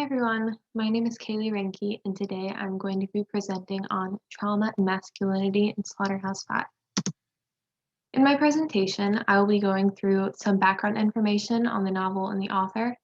everyone, my name is Kaylee Ranke, and today I'm going to be presenting on trauma and masculinity in Slaughterhouse-Five. In my presentation, I will be going through some background information on the novel and the author.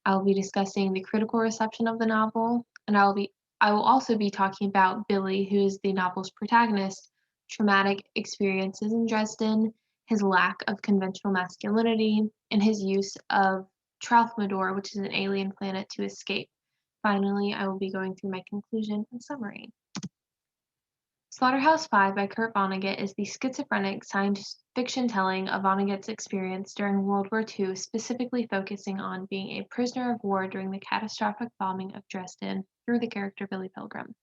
I will be discussing the critical reception of the novel, and I will also be talking about Billy, who is the novel's protagonist, traumatic experiences in Dresden, his lack of conventional masculinity, and his use of Tralfamadore, which is an alien planet, to escape. Finally, I will be going through my conclusion and summary. Slaughterhouse-Five by Kurt Vonnegut is the schizophrenic science fiction telling of Vonnegut's experience during World War II, specifically focusing on being a prisoner of war during the catastrophic bombing of Dresden through the character Billy Pilgrim.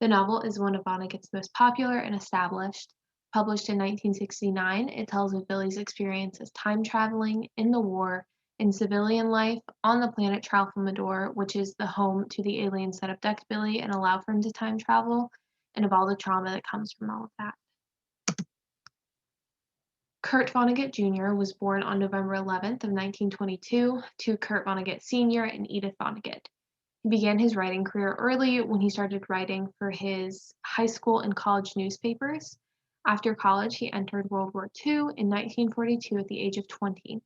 The novel is one of Vonnegut's most popular and established. Published in 1969, it tells of Billy's experience as time traveling in the war, in civilian life, on the planet Tralfamadore, which is the home to the aliens that abduct Billy and allow for him to time travel, and of all the trauma that comes from all of that. Kurt Vonnegut Jr. was born on November 11th of 1922 to Kurt Vonnegut Sr. and Edith Vonnegut. He began his writing career early when he started writing for his high school and college newspapers. After college, he entered World War II in 1942 at the age of 20,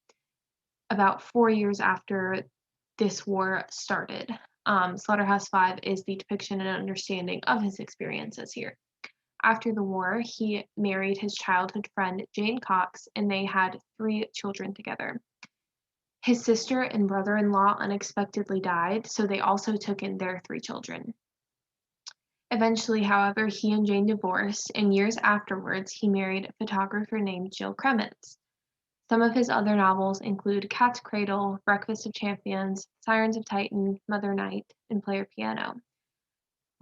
about 4 years after this war started. Slaughterhouse-Five is the depiction and understanding of his experiences here. After the war, he married his childhood friend Jane Cox, and they had 3 children together. His sister and brother-in-law unexpectedly died, so they also took in their 3 children. Eventually, however, he and Jane divorced, and years afterwards, he married a photographer named Jill Kremens. Some of his other novels include Cat's Cradle, Breakfast of Champions, Sirens of Titan, Mother Night, and Player Piano.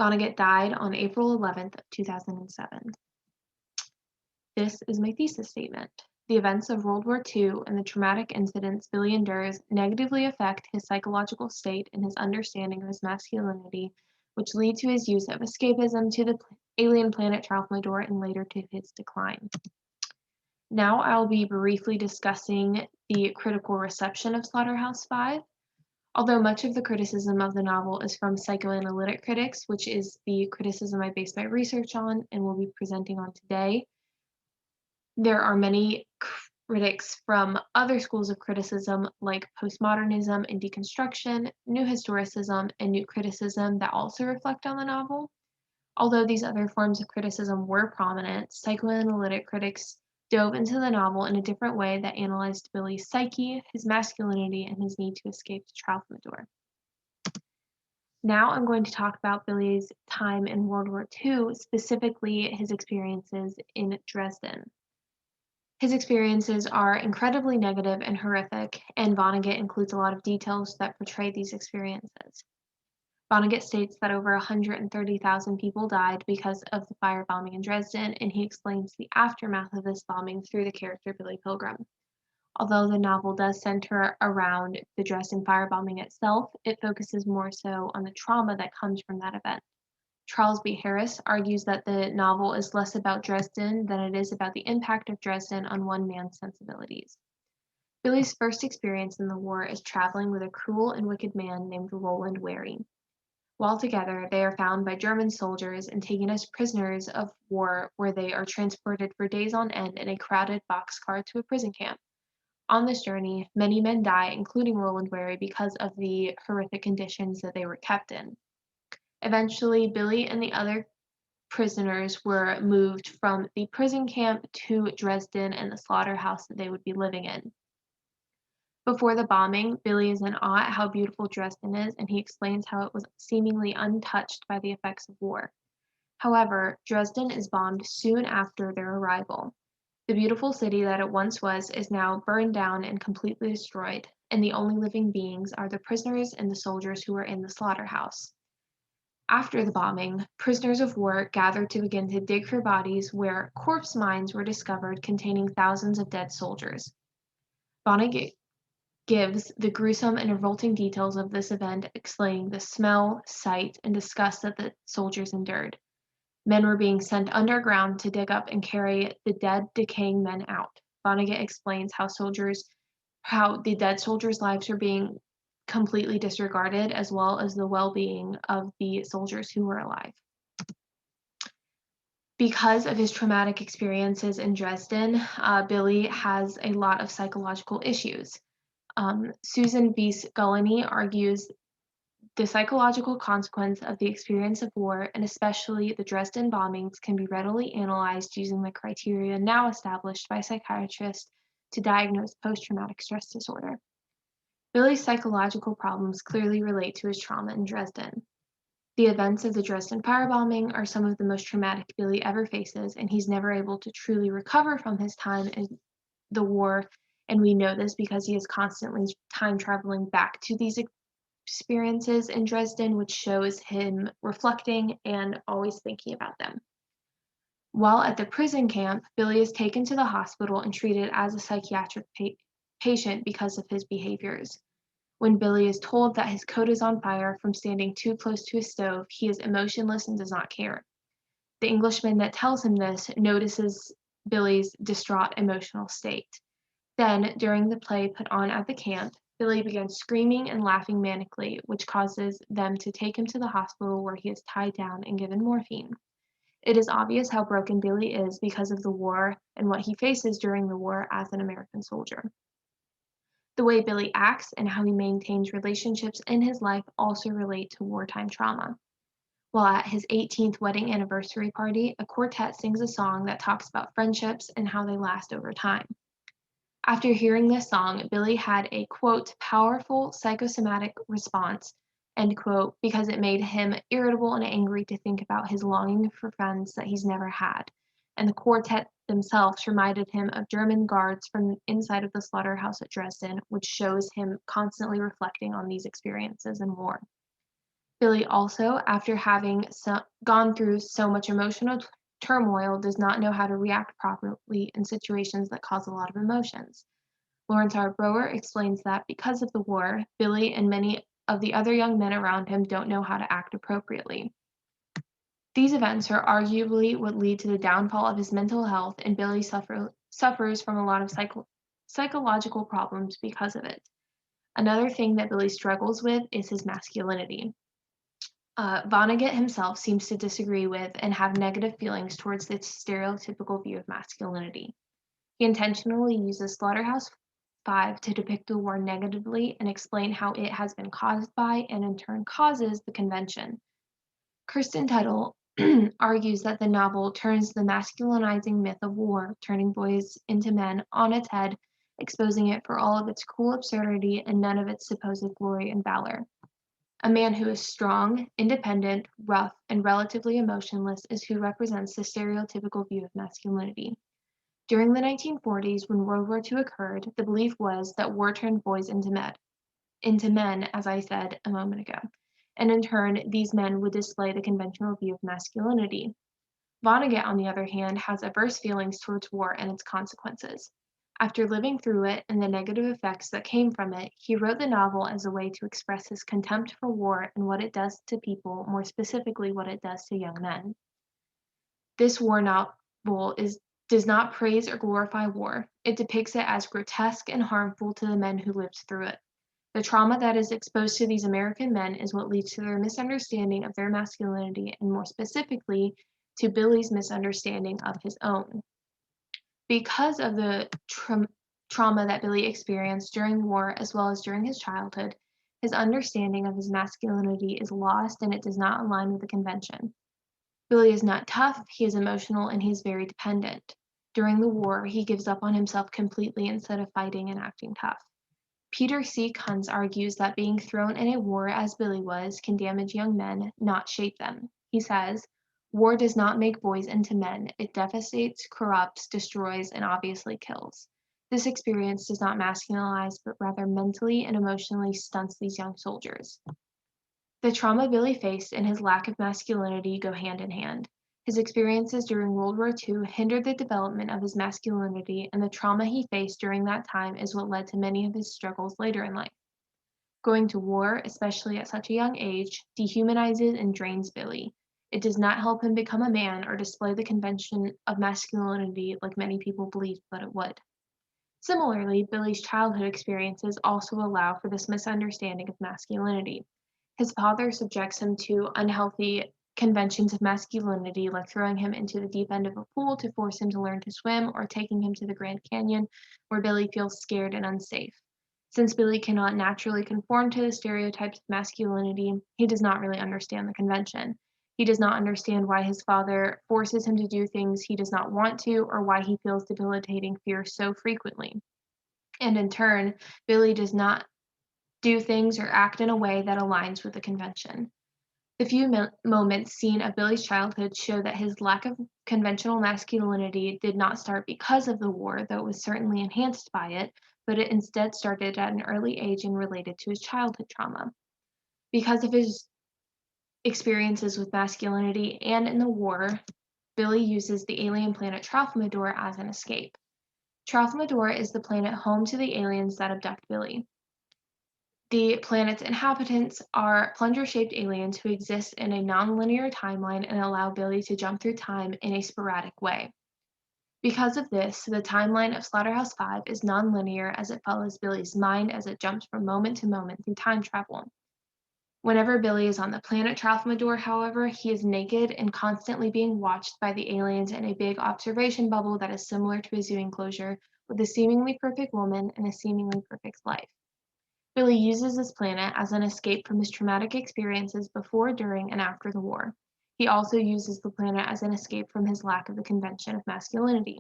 Vonnegut died on April 11th, 2007. This is my thesis statement. The events of World War II and the traumatic incidents Billy endures negatively affect his psychological state and his understanding of his masculinity, which lead to his use of escapism to the alien planet Tralfamadore and later to his decline. Now I'll be briefly discussing the critical reception of Slaughterhouse-Five. Although much of the criticism of the novel is from psychoanalytic critics, which is the criticism I base my research on and will be presenting on today, there are many critics from other schools of criticism like postmodernism and deconstruction, new historicism, and new criticism that also reflect on the novel. Although these other forms of criticism were prominent, psychoanalytic critics dove into the novel in a different way that analyzed Billy's psyche, his masculinity, and his need to escape to Tralfamadore. Now I'm going to talk about Billy's time in World War II, specifically his experiences in Dresden. His experiences are incredibly negative and horrific, and Vonnegut includes a lot of details that portray these experiences. Vonnegut states that over 130,000 people died because of the firebombing in Dresden, and he explains the aftermath of this bombing through the character Billy Pilgrim. Although the novel does center around the Dresden firebombing itself, it focuses more so on the trauma that comes from that event. Charles B. Harris argues that the novel is less about Dresden than it is about the impact of Dresden on one man's sensibilities. Billy's first experience in the war is traveling with a cruel and wicked man named Roland Wary. While together, they are found by German soldiers and taken as prisoners of war, where they are transported for days on end in a crowded boxcar to a prison camp. On this journey, many men die, including Roland Wary, because of the horrific conditions that they were kept in. Eventually, Billy and the other prisoners were moved from the prison camp to Dresden and the slaughterhouse that they would be living in. Before the bombing, Billy is in awe at how beautiful Dresden is, and he explains how it was seemingly untouched by the effects of war. However, Dresden is bombed soon after their arrival. The beautiful city that it once was is now burned down and completely destroyed, and the only living beings are the prisoners and the soldiers who were in the slaughterhouse. After the bombing, prisoners of war gathered to begin to dig for bodies where corpse mines were discovered containing thousands of dead soldiers. Vonnegut gives the gruesome and revolting details of this event, explaining the smell, sight, and disgust that the soldiers endured. Men were being sent underground to dig up and carry the dead, decaying men out. Vonnegut explains how the dead soldiers' lives were being completely disregarded, as well as the well-being of the soldiers who were alive. Because of his traumatic experiences in Dresden, Billy has a lot of psychological issues. Susan B. Scullany argues the psychological consequence of the experience of war, and especially the Dresden bombings, can be readily analyzed using the criteria now established by psychiatrists to diagnose post-traumatic stress disorder. Billy's psychological problems clearly relate to his trauma in Dresden. The events of the Dresden firebombing are some of the most traumatic Billy ever faces, and he's never able to truly recover from his time in the war, and we know this because he is constantly time traveling back to these experiences in Dresden, which shows him reflecting and always thinking about them. While at the prison camp, Billy is taken to the hospital and treated as a psychiatric patient because of his behaviors. When Billy is told that his coat is on fire from standing too close to a stove, he is emotionless and does not care. The Englishman that tells him this notices Billy's distraught emotional state. Then, during the play put on at the camp, Billy begins screaming and laughing manically, which causes them to take him to the hospital where he is tied down and given morphine. It is obvious how broken Billy is because of the war and what he faces during the war as an American soldier. The way Billy acts and how he maintains relationships in his life also relate to wartime trauma. While at his 18th wedding anniversary party, a quartet sings a song that talks about friendships and how they last over time. After hearing this song, Billy had a, quote, powerful psychosomatic response, end quote, because it made him irritable and angry to think about his longing for friends that he's never had. And the quartet themselves reminded him of German guards from inside of the slaughterhouse at Dresden, which shows him constantly reflecting on these experiences in war. Billy also, after having gone through so much emotional turmoil, does not know how to react properly in situations that cause a lot of emotions. Lawrence R. Brower explains that because of the war, Billy and many of the other young men around him don't know how to act appropriately. These events are arguably what lead to the downfall of his mental health, and Billy suffers from a lot of psychological problems because of it. Another thing that Billy struggles with is his masculinity. Vonnegut himself seems to disagree with and have negative feelings towards this stereotypical view of masculinity. He intentionally uses Slaughterhouse-Five to depict the war negatively and explain how it has been caused by and in turn causes the convention. Kirsten Tuttle argues that the novel turns the masculinizing myth of war, turning boys into men, on its head, exposing it for all of its cruel absurdity and none of its supposed glory and valor. A man who is strong, independent, rough, and relatively emotionless is who represents the stereotypical view of masculinity. During the 1940s, when World War II occurred, the belief was that war turned boys into men, as I said a moment ago, and in turn, these men would display the conventional view of masculinity. Vonnegut, on the other hand, has averse feelings towards war and its consequences. After living through it and the negative effects that came from it, he wrote the novel as a way to express his contempt for war and what it does to people, more specifically what it does to young men. This war novel does not praise or glorify war. It depicts it as grotesque and harmful to the men who lived through it. The trauma that is exposed to these American men is what leads to their misunderstanding of their masculinity, and more specifically, to Billy's misunderstanding of his own. Because of the trauma that Billy experienced during the war as well as during his childhood, his understanding of his masculinity is lost and it does not align with the convention. Billy is not tough, he is emotional, and he is very dependent. During the war, he gives up on himself completely instead of fighting and acting tough. Peter C. Kunz argues that being thrown in a war as Billy was can damage young men, not shape them. He says, "War does not make boys into men. It devastates, corrupts, destroys, and obviously kills. This experience does not masculinize, but rather mentally and emotionally stunts these young soldiers." The trauma Billy faced and his lack of masculinity go hand in hand. His experiences during World War II hindered the development of his masculinity, and the trauma he faced during that time is what led to many of his struggles later in life. Going to war, especially at such a young age, dehumanizes and drains Billy. It does not help him become a man or display the convention of masculinity like many people believed that it would. Similarly, Billy's childhood experiences also allow for this misunderstanding of masculinity. His father subjects him to unhealthy conventions of masculinity, like throwing him into the deep end of a pool to force him to learn to swim, or taking him to the Grand Canyon, where Billy feels scared and unsafe. Since Billy cannot naturally conform to the stereotypes of masculinity, he does not really understand the convention. He does not understand why his father forces him to do things he does not want to, or why he feels debilitating fear so frequently. And in turn, Billy does not do things or act in a way that aligns with the convention. The few moments seen of Billy's childhood show that his lack of conventional masculinity did not start because of the war, though it was certainly enhanced by it, but it instead started at an early age and related to his childhood trauma. Because of his experiences with masculinity and in the war, Billy uses the alien planet Tralfamadore as an escape. Tralfamadore is the planet home to the aliens that abduct Billy. The planet's inhabitants are plunger-shaped aliens who exist in a non-linear timeline and allow Billy to jump through time in a sporadic way. Because of this, the timeline of Slaughterhouse-Five is non-linear as it follows Billy's mind as it jumps from moment to moment through time travel. Whenever Billy is on the planet Tralfamadore, however, he is naked and constantly being watched by the aliens in a big observation bubble that is similar to a zoo enclosure with a seemingly perfect woman and a seemingly perfect life. Billy uses this planet as an escape from his traumatic experiences before, during, and after the war. He also uses the planet as an escape from his lack of the convention of masculinity.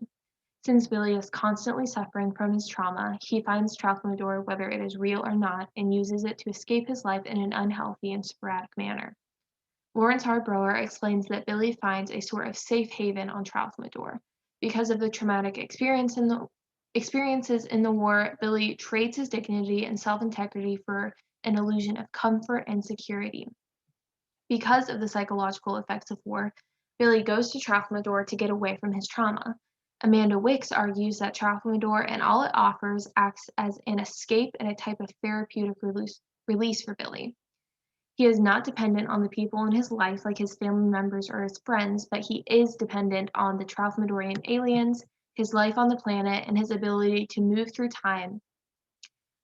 Since Billy is constantly suffering from his trauma, he finds Tralfamadore, whether it is real or not, and uses it to escape his life in an unhealthy and sporadic manner. Lawrence R. Brower explains that Billy finds a sort of safe haven on Tralfamadore. Because of the traumatic experiences in the war, Billy trades his dignity and self-integrity for an illusion of comfort and security. Because of the psychological effects of war, Billy goes to Tralfamadore to get away from his trauma. Amanda Wicks argues that Tralfamadore and all it offers acts as an escape and a type of therapeutic release for Billy. He is not dependent on the people in his life like his family members or his friends, but he is dependent on the Tralfamadorian aliens, his life on the planet, and his ability to move through time.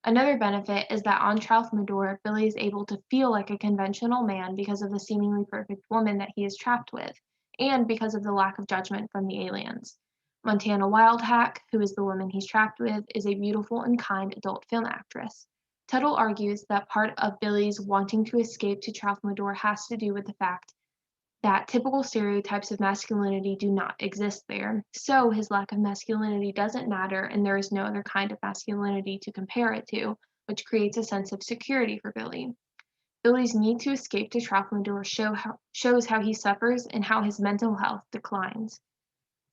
Another benefit is that on Tralfamadore, Billy is able to feel like a conventional man because of the seemingly perfect woman that he is trapped with, and because of the lack of judgment from the aliens. Montana Wildhack, who is the woman he's trapped with, is a beautiful and kind adult film actress. Tuttle argues that part of Billy's wanting to escape to Tralfamadore has to do with the fact that typical stereotypes of masculinity do not exist there, so his lack of masculinity doesn't matter and there is no other kind of masculinity to compare it to, which creates a sense of security for Billy. Billy's need to escape to Tralfamadore shows how he suffers and how his mental health declines.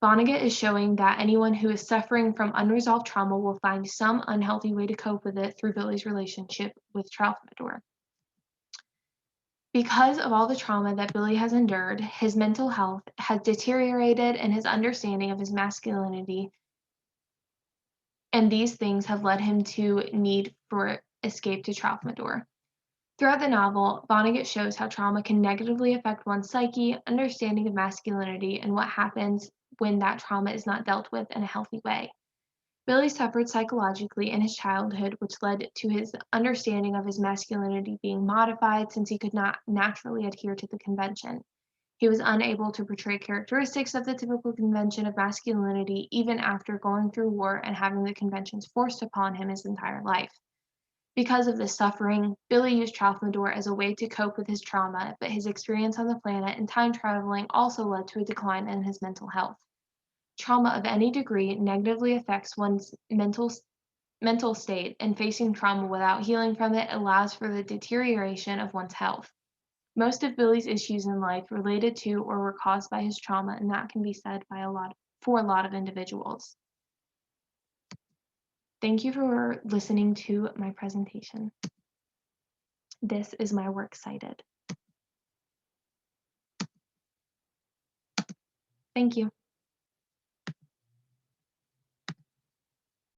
Vonnegut is showing that anyone who is suffering from unresolved trauma will find some unhealthy way to cope with it through Billy's relationship with Tralfamadore. Because of all the trauma that Billy has endured, his mental health has deteriorated and his understanding of his masculinity, and these things have led him to need for escape to Tralfamadore. Throughout the novel, Vonnegut shows how trauma can negatively affect one's psyche, understanding of masculinity, and what happens when that trauma is not dealt with in a healthy way. Billy suffered psychologically in his childhood, which led to his understanding of his masculinity being modified since he could not naturally adhere to the convention. He was unable to portray characteristics of the typical convention of masculinity even after going through war and having the conventions forced upon him his entire life. Because of this suffering, Billy used Tralfamadore as a way to cope with his trauma, but his experience on the planet and time traveling also led to a decline in his mental health. Trauma of any degree negatively affects one's mental state, and facing trauma without healing from it allows for the deterioration of one's health. Most of Billy's issues in life related to or were caused by his trauma, and that can be said for a lot of individuals. Thank you for listening to my presentation. This is my works cited. Thank you.